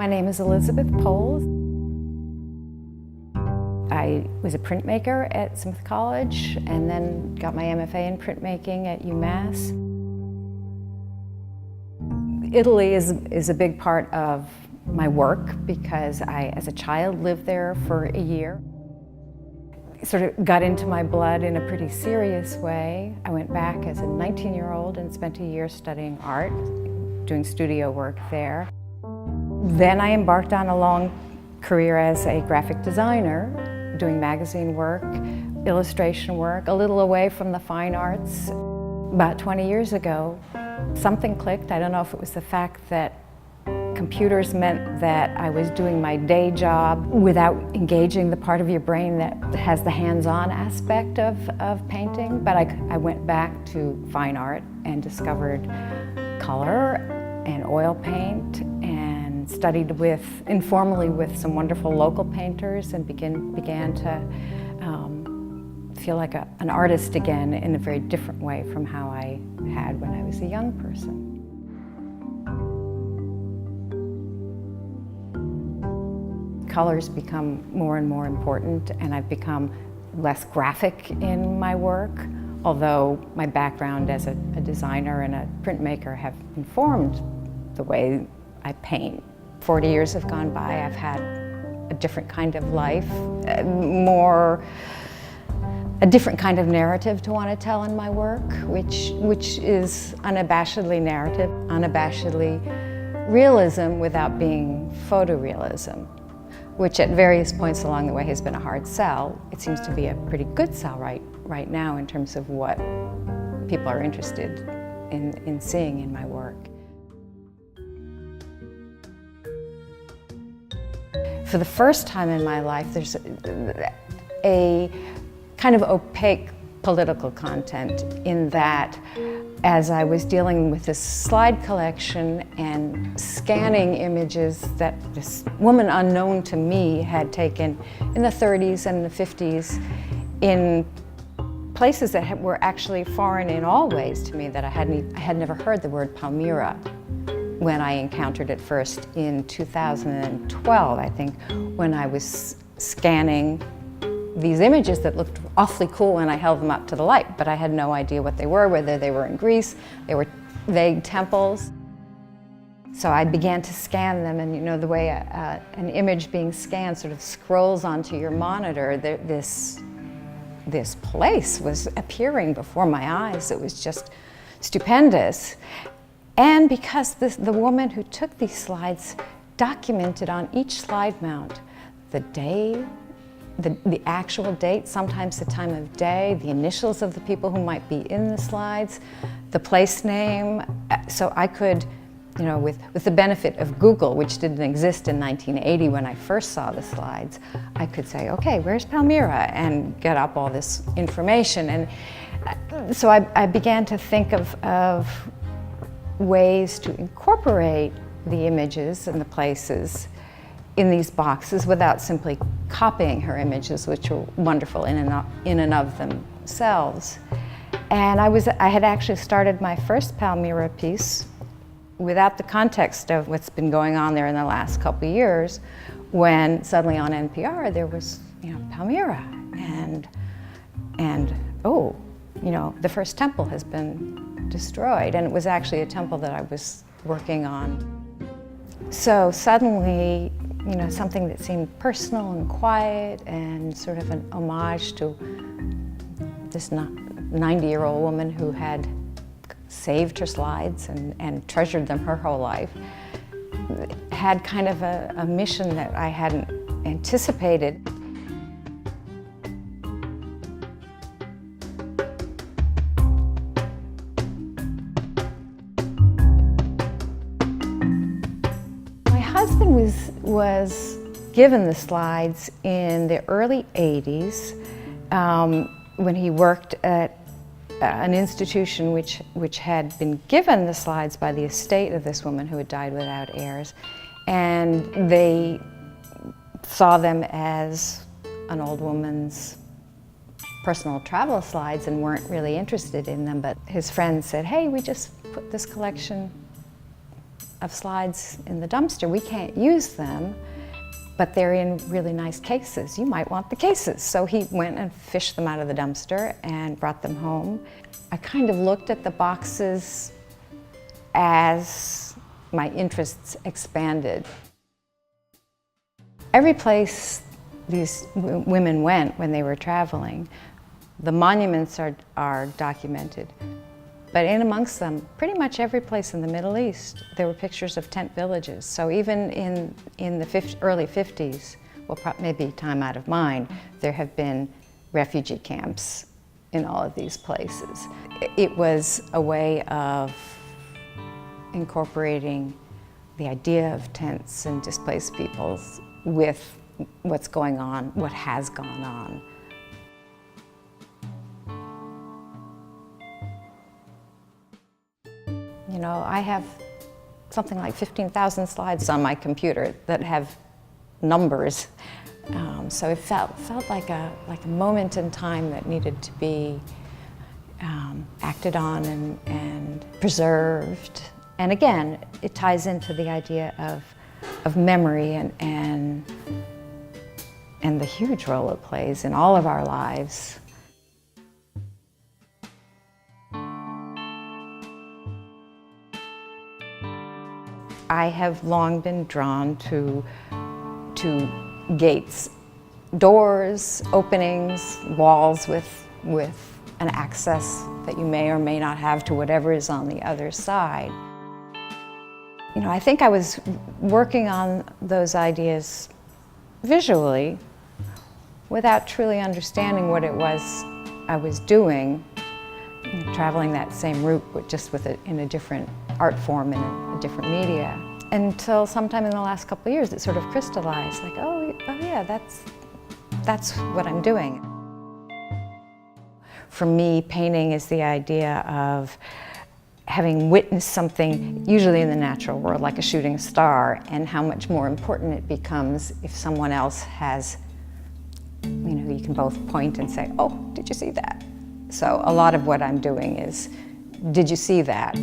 My name is Elizabeth Poles. I was a printmaker at Smith College and then got my MFA in printmaking at UMass. Italy is a big part of my work because I, as a child, lived there for a year. It sort of got into my blood in a pretty serious way. I went back as a 19-year-old and spent a year studying art, doing studio work there. Then I embarked on a long career as a graphic designer, doing magazine work, illustration work, a little away from the fine arts. About 20 years ago, something clicked. I don't know if it was the fact that computers meant that I was doing my day job without engaging the part of your brain that has the hands-on aspect of painting, but I went back to fine art and discovered color and oil paint and studied informally with some wonderful local painters and began to feel like an artist again in a very different way from how I had when I was a young person. Colors become more and more important, and I've become less graphic in my work, although my background as a designer and a printmaker have informed the way I paint. 40 years have gone by. I've had a different kind of life, a different kind of narrative to want to tell in my work, which is unabashedly narrative, unabashedly realism without being photorealism, which at various points along the way has been a hard sell. It seems to be a pretty good sell right now in terms of what people are interested in seeing in my work. For the first time in my life, there's a kind of opaque political content in that as I was dealing with this slide collection and scanning images that this woman unknown to me had taken in the 30s and the 50s in places that were actually foreign in all ways to me, that I had never heard the word Palmyra when I encountered it first in 2012, I think, when I was scanning these images that looked awfully cool when I held them up to the light, but I had no idea what they were, whether they were in Greece, they were vague temples. So I began to scan them, and you know the way an image being scanned sort of scrolls onto your monitor, this place was appearing before my eyes. It was just stupendous. And because the woman who took these slides documented on each slide mount the day, the actual date, sometimes the time of day, the initials of the people who might be in the slides, the place name. So I could, you know, with the benefit of Google, which didn't exist in 1980 when I first saw the slides, I could say, okay, where's Palmyra? And get up all this information. And so I began to think of ways to incorporate the images and the places in these boxes without simply copying her images, which were wonderful in and of themselves. And I had actually started my first Palmyra piece without the context of what's been going on there in the last couple of years, when suddenly on NPR there was, you know, Palmyra, and oh, you know, the first temple has been destroyed, and it was actually a temple that I was working on. So suddenly, you know, something that seemed personal and quiet and sort of an homage to this 90-year-old woman who had saved her slides and treasured them her whole life, had kind of a mission that I hadn't anticipated. My husband was given the slides in the early 80s when he worked at an institution which had been given the slides by the estate of this woman who had died without heirs, and they saw them as an old woman's personal travel slides and weren't really interested in them. But his friends said, hey, we just put this collection of slides in the dumpster. We can't use them, but they're in really nice cases. You might want the cases. So he went and fished them out of the dumpster and brought them home. I kind of looked at the boxes as my interests expanded. Every place these women went when they were traveling, the monuments are documented. But in amongst them, pretty much every place in the Middle East, there were pictures of tent villages. So even in the early 50s, well, maybe time out of mind, there have been refugee camps in all of these places. It was a way of incorporating the idea of tents and displaced peoples with what's going on, what has gone on. You know, I have something like 15,000 slides on my computer that have numbers. So it felt like a moment in time that needed to be acted on and preserved. And again, it ties into the idea of memory and the huge role it plays in all of our lives. I have long been drawn to gates, doors, openings, walls with an access that you may or may not have to whatever is on the other side. You know, I think I was working on those ideas visually without truly understanding what it was I was doing, you know, traveling that same route, but just in a different art form and a different media. Until sometime in the last couple of years, it sort of crystallized, like, oh yeah, that's what I'm doing. For me, painting is the idea of having witnessed something, usually in the natural world, like a shooting star, and how much more important it becomes if someone else has, you know, you can both point and say, oh, did you see that? So a lot of what I'm doing is, did you see that?